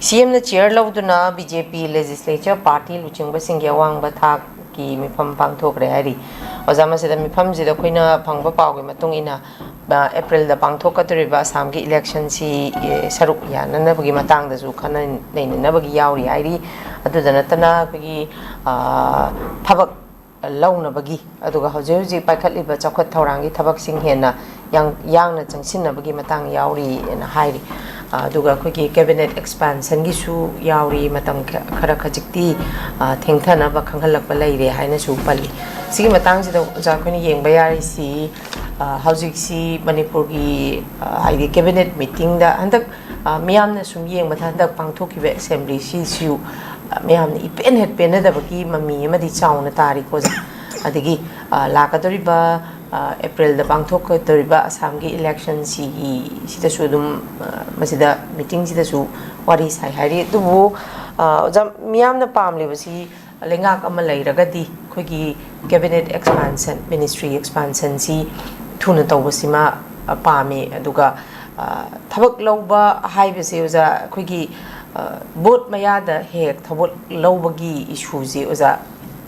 CM the chair lauduna BJP legislature party luchingba singya wangba thak ki mifam pangthokre hari ozama sida mifam sida khoina phangba pawge matung ina April da pangthokaturiba samgi election si saruk yanana bagi matang da su khana neina bagi yauri hari adudana tana bagi thabak launa bagi aduga hoje hoje paikhatliba chakhat thaurangi thabak sing hena yang changsinna bagi matang yauri na hairi aduga khoi cabinet expansion gi su yauri matam khara khajikti thengthana ba khanghalak ba leire haina su pali sigi matang sida ja khoni yengba yari si housing si manipur gi haidi cabinet meeting da handak miyamna sum yengba handak pangthoki be assembly si su miyamna ipen het pen da bagi mami amadi chauna tari ko adigi lakadori ba April the Bangkok Toriba Assamgi election si sida sudum masida meeting sida su wari sai hari tubu jam miyam na pamle basi lengak ama leiragadi khogi cabinet expansion ministry expansion si thuna tawbasima pami aduga thabak lawba haibase oza khogi bot mayada hek thabot lawbagi issue ji oza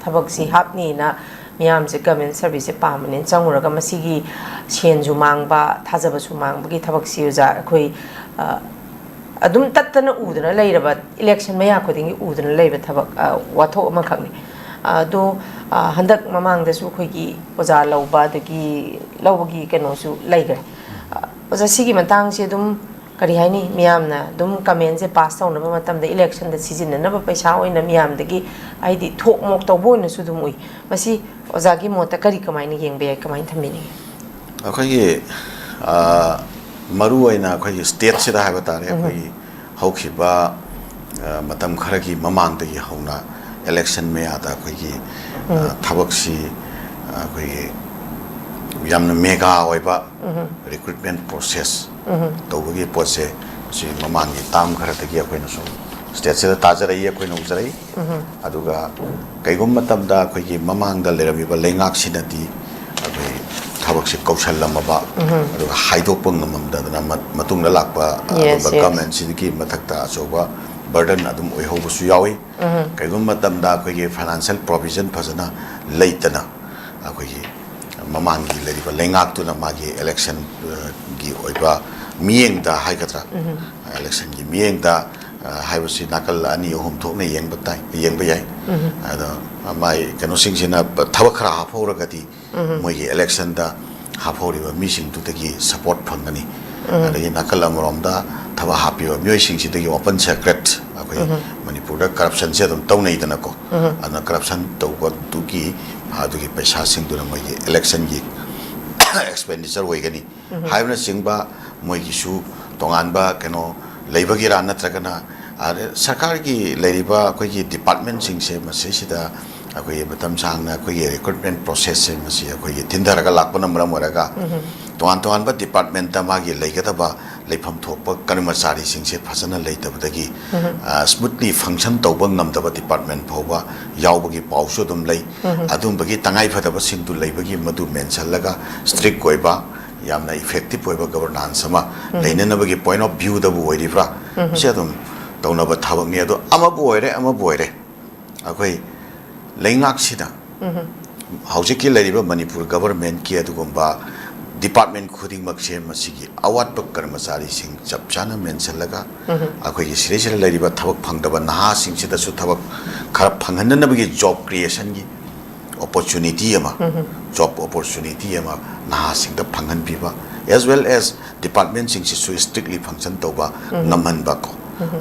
thabak si hapni na miyam se government service permanent changuraga masigi senju mangba thajaba su mangbagi thabak si uja khoi adum tattana udana leiraba election maya khodingi udana leiba thabak watho ama khakni do handak mamang da su khoi gi oja lawba dagi lawbagi keno su leigre oja sigi matang se dum kari haini miyam na dum comment se pass taw na ba matam da election da season na ba paisa oina miyam dagi aidi thok mok taw bo na su dum ui masi ozagi mota kari kamai ni yeng be kamai thamini akhoi maru aina akhoi state sida ha batare akhoi haukiba matam kharagi mamang da gi hauna election me ata akhoi thabak si akhoi yamna mega oiba recruitment process tawgi pose si mamang ni tam kharata gi akhoi na so state sida tajarai akhoi na ujarai aduga kaigum matam da akhoi gi mamang da lerami ba lengak sinati akhoi thabak si kausal lamaba aduga haidopang namam da na matung da lakpa aduga government sidiki mathakta asoba burden adum oi hobu su yawi kaigum matam da akhoi gi financial provision phajana leitana akhoi gi mamang gi leriba lengak tu na magi election gi oiba mieng da haikatra election gi mieng da haibasi nakal ani ohum thokne yeng batai yeng bayai ada mai kano sing sina thabak khara haphoragati moi gi election da haphoriba mi sing tu tagi support phangani ada gi nakal amrom da thaba hapiba myoi sing si tagi open secret akoi manipur da corruption se dum tawnei dana ko ana corruption tawba tu gi adu gi paisa sing du na moi gi election gi expenditure hoigani haibna singba moi gi su tongan ba keno leibagi ra natragana sarkar gi leiriba koi gi department sing se mase sida akoi batam sang na koi recruitment process se mase akoi gi tindaraga lakpana mara moraga toan ba department ta magi leigata ba leifam thokpa karmachari sing se phasana leitabdagi smoothly function tawba ngamdaba department phoba yawbagi pawso dum lei adum bagi tangai phadaba sing du leibagi madu mention laga strict koiba yamna effective oiba governance sama leinanabagi point of view da bu oiribra se dum tawnaba thabak ni ado ama boire akoi leingak sida haujiki leiriba manipur government ki adugomba department khuding makse masigi awat ba karmachari sing chapchana mention laga akoi gi sire leiriba thabak phangdaba naha sing sida su thabak khara phanghananabagi job creation gi opportunity ama job opportunity ama naha sing da phanghan biba as well as department sing si strictly function toba naman ba ko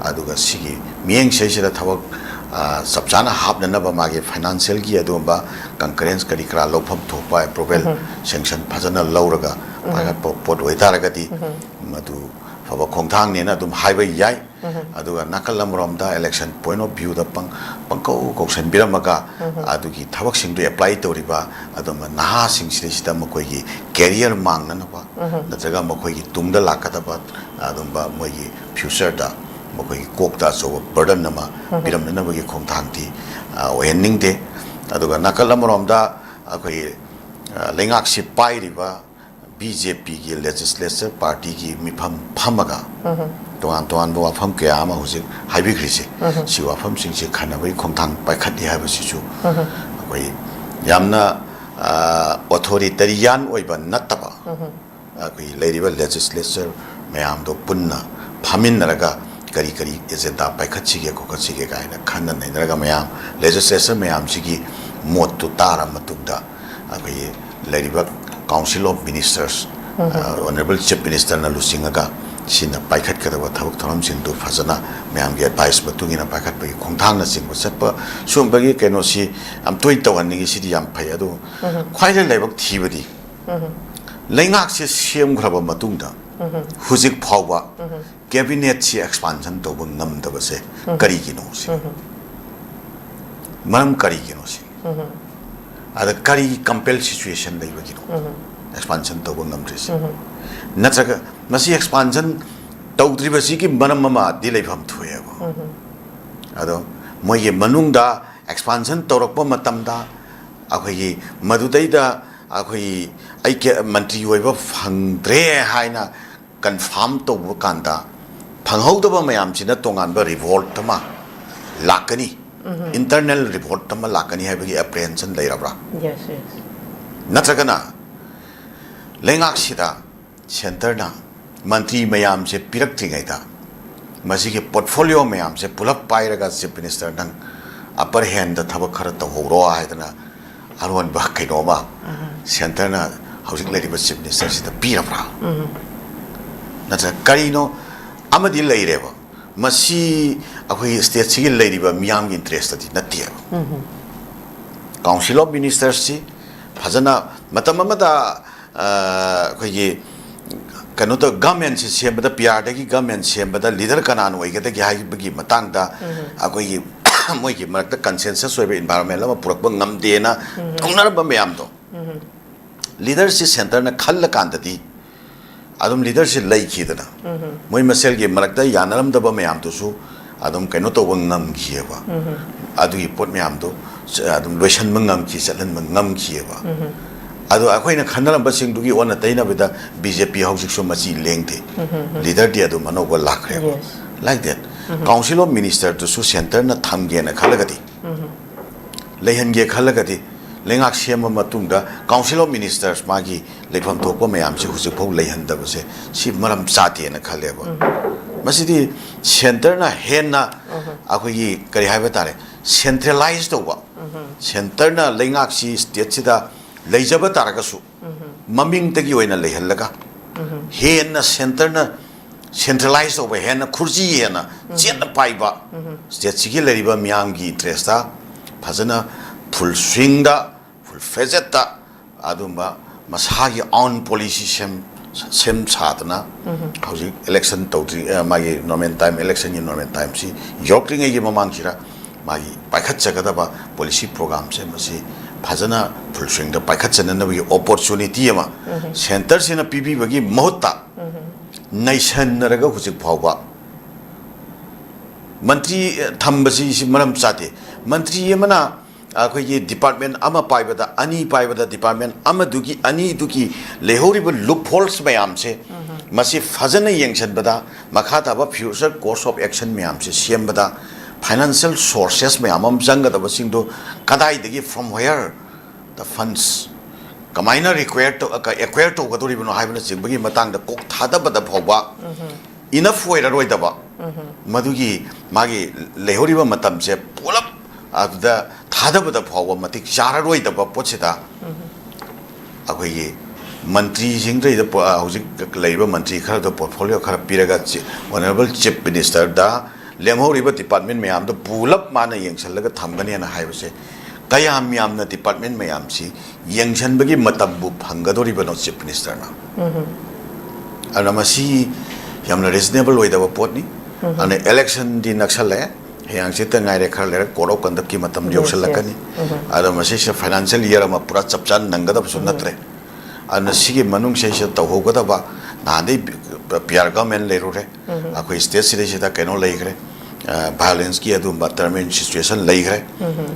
aduga sigi mieng se sida thabak sabjana hapna na ba magi financial gi adumba concurrence kari kra lofam thopa approval sanction phajana lauraga pot oitaraga di madu phaba khongthang ne na dum haibai yai aduga nakalam romda election point of view da pangko koksen biramaga adugi thabak sing du apply toriba aduma naha sing sida makoi gi career mangna na ba natraga makoi gi tungda lakata ba adumba moi gi future da makoi kokta so burden nama biram na bagi khongthang ti ending de aduga nakalam romda akoi lengak si pai riba BJP ki legislature party ki mifam phamaga toan toan bo wafam kya ama hujik haibi krisi si wafam sing si khana bai khongthang pai khati ha ba si chu koi yamna authoritarian oiba nataba koi leiriba legislature mayam do punna phamin naraga kari kari agenda pai khachi ge ko khachi ge gaina khanna nei naraga mayam legislature mayam sigi mot tu tara matugda koi leiriba council of ministers honorable chief minister na lusingaga sina paikhat kadaba thabak tharam sin du phajana mayam ge advice matungina paikhat bai khongthang na sing satpa sum bagi keno si am toi tawan ni si yam phai adu khwaile lebak thibadi leingak se sem graba matungda hujik phawba cabinet si expansion to bang nam da se kari gi no si maram kari gi no si ada kari compel situation dai bagi no expansion to bang nam ris natraga masi expansion tawdri basi ki manam mama dilai pham thuya ba ado moye manungda expansion torokpa matamda akhoi madudai da akhoi aike mantri oiba phangdre haina confirm to kanda phanghaudaba mayam china tongan ba revolt tama lakani internal revolt tama lakani haibagi apprehension lairabra yes yes natragana lengak sida center na mantri mayam se pirak tringai da masi ke portfolio mayam se pulap pairaga chief minister nang upper hand da thaba khara ta horo aidana arwan ba kaino ba center na housing lady chief minister sida pirapra natra karino amadi leireba masi akhoi state si leiriba miyam gi interest ati natia council of ministers si phajana matam amada akhoi kano to government si sembada PR da gi government sembada leader kanan oi ga da gi hai bagi matang da akhoi moi gi marak consensus oiba environment la purak ba ngam de na thongnar ba mayam do leader si center na khal kan da di adum leader si lai khi da moi masel gi marak da yanaram da ba mayam to su adum kano to ba ngam khi ba adu gi pot mayam do adum loisan ma ngam khi chalan ma ngam khi ba adu akhoi na khannaram ba sing du gi ona taina bida BJP housing so machi lengthe leader dia do mano ba lakhre like that council of minister to su center na thamge na khalagati lehan ge khalagati lengak sema matungda council of ministers magi lepham thokpa mayam se husi phau lehan da se si maram chate na khale ba masidi center na hen na akhoi kari haiba tare centralized to ba center na lengak si state sida leijaba taragasu maming tagi oina lehallaga hen na center na centralized over hen na khurji hen na chen paiba state sigi leriba miyam gi interest da phajana full swing da full facet da adumba masagi on policy sem chadna hoji election tawtri magi normal time election in normal time si yokring gi mamang kira magi paikhat chagada ba policy program se masi phajana full swing da paikhat chanana bi opportunity ama center sina pibi bagi mohta nation naraga hujik phawba mantri thambasi si maram chate mantri yamana akhoi department ama paibada ani paibada department ama dugi ani dugi lehoriba loopholes mayam se masi phajana yengsan bada makha ta ba future course of action mayam se siam bada financial sources mayam am janga da basing do kadai degi from where the funds kamaina required to acquire to gadori bino haibna singbagi matang da kok thada bada phawba enough way roi da ba madugi magi lehori ba matam se pulap ada thada bada phawba matik chara roi da ba pochida akhoi mantri singdre da hojik leiba mantri khara da portfolio khara piraga honorable chief minister da lemhori ba department mayam da pulap mana yengsallaga thamgani na haibse kaya miyam na department mayam si yengshan bagi matambu phangadori bano chief minister na ana masi yamna reasonable way da pot ni ana election di naksale hayang sita ngai re khar le koro kandap ki matam yosalakani ana masi se financial year ma pura chapchan nangada sunatre ana sigi manung se se tawhogada ba na de PR government le ro re akoi state sida keno le gre violence ki adu termin situation lai gre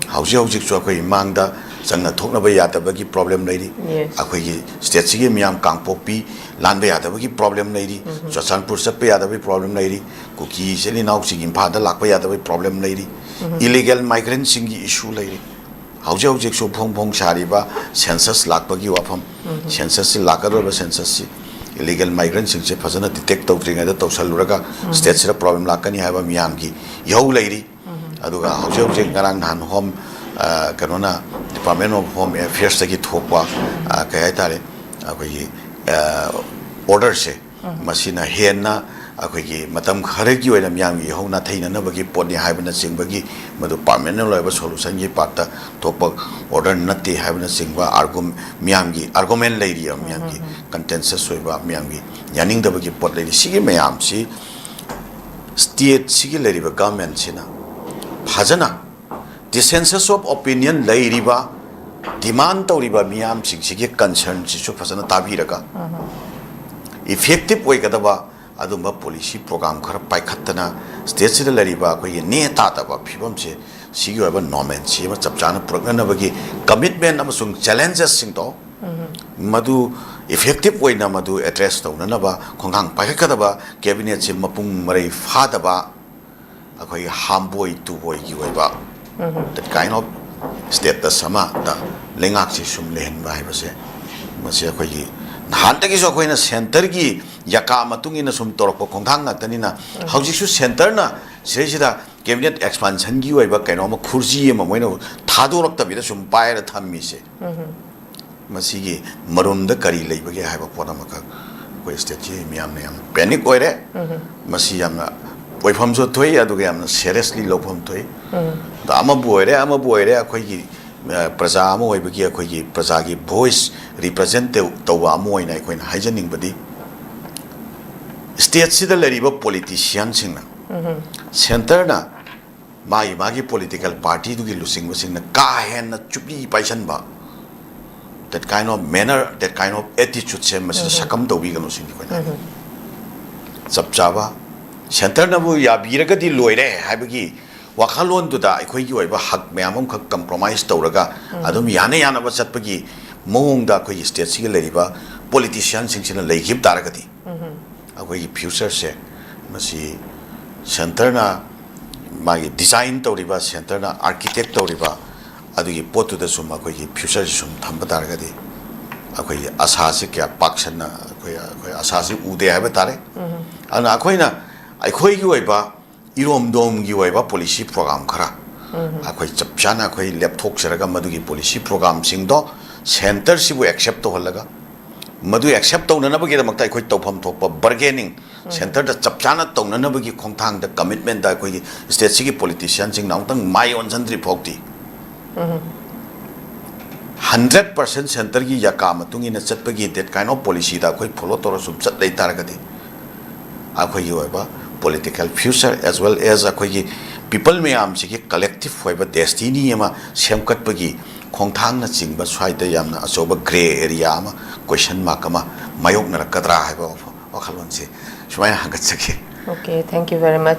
hauji chu akoi mangda changna thokna ba yadaba ki problem lai ri akoi ki state si miam kangpopi lan ba yadaba ki problem lai ri chachanpur sap yadaba problem lai ri kuki seli nau si imphal da lak ba yadaba problem lai ri illegal migrant sing gi issue lai ri hauji chu phong sari ba census lak ba gi wafam census si lakador ba census si illegal migrants sing se phasana detect tawtringa da tawsaluraga state sira problem lakani haiba miyam gi yau lairi aduga hauji ngarang han home kanona department of home affairs gi thokwa kai tare akoi order se masina henna akoi matam khare gi oina miyam gi hona thaina na bagi poni haibana singbagi madu permanent loiba solution gi patta thokpa order natti haibana singba argument lairi miyam gi consensus soiba miyam gi yaning da bagi pot lairi sigi miyam si state sigi lairi ba government sina phajana dissensus of opinion lairi ba demand tawriba miyam sigi concern si su phajana tabiraga effective oigadaba adumba policy program khara paikhattana state sida lariba koi ne ta ta ba phibam se sigi oba normal si ma chapchana program bagi commitment amasung challenges sing to madu effective oina madu address to na ba khongang paikhakkada ba cabinet se mapung marai fada ba akoi hamboi tu boy gi oiba that kind of state da sama da lengak si sum lehen ba hai se masi akoi hantai so koina center gi yaka matungina sum torko khongthang ngaktanina haujisu center na sesida cabinet expansion gi oiba kaino ma khurji ma moina thadorak ta bida sum paira thammi se masigi marun da kari leiba ge haiba pona ma ka ko state ji miam ne panic oire masi yamna oifam so thoi adu ge yamna seriously lopam thoi da ama boire akoi gi praja ama oibagi akoi gi praja gi voice represent tawwa ama oina akoi na haijaning badi state sida lariba politician singna center na magi political party du gi lusing na ka hen na chupi paisan ba that kind of manner that kind of attitude se mas sakam tawbi ga no sing ko na sabchaba center na bu ya biraga di loire haibagi wakhalon du da akhoi gi oiba hak myamam khak compromise tawraga adum yana ba chatpagi mong da akhoi state si lariba politician sing sina leigib daragati akhoi future se masi center na magi design tawriba center na architect tawriba adugi potu da sum akhoi future sum thamba daragati akhoi asa se kya pakshan na akhoi asa se ude haiba tare ana akhoi na akhoi gi oiba irom dom gi oiba policy program khara akhoi chapchana akhoi laptop seraga madugi policy program sing do center sibu accept to halaga madu accept to na bagi da makta akhoi tawpham thokpa bargaining center da chapchana to na bagi khongthang da commitment da akhoi state sigi politician sing naung tang mai on jandri phokti 100% center gi yaka matungi na chatpagi that kind of policy da akhoi follow to sum chat lei taragadi akhoi gi oiba political future as well as akhoi people mayam sigi collective hoiba destiny ama semkat pagi khongthang na chingba swaida yamna asoba gray area ama question mark ama mayok na kadra haiba wakhalon se sumai hangat saki. Okay, thank you very much.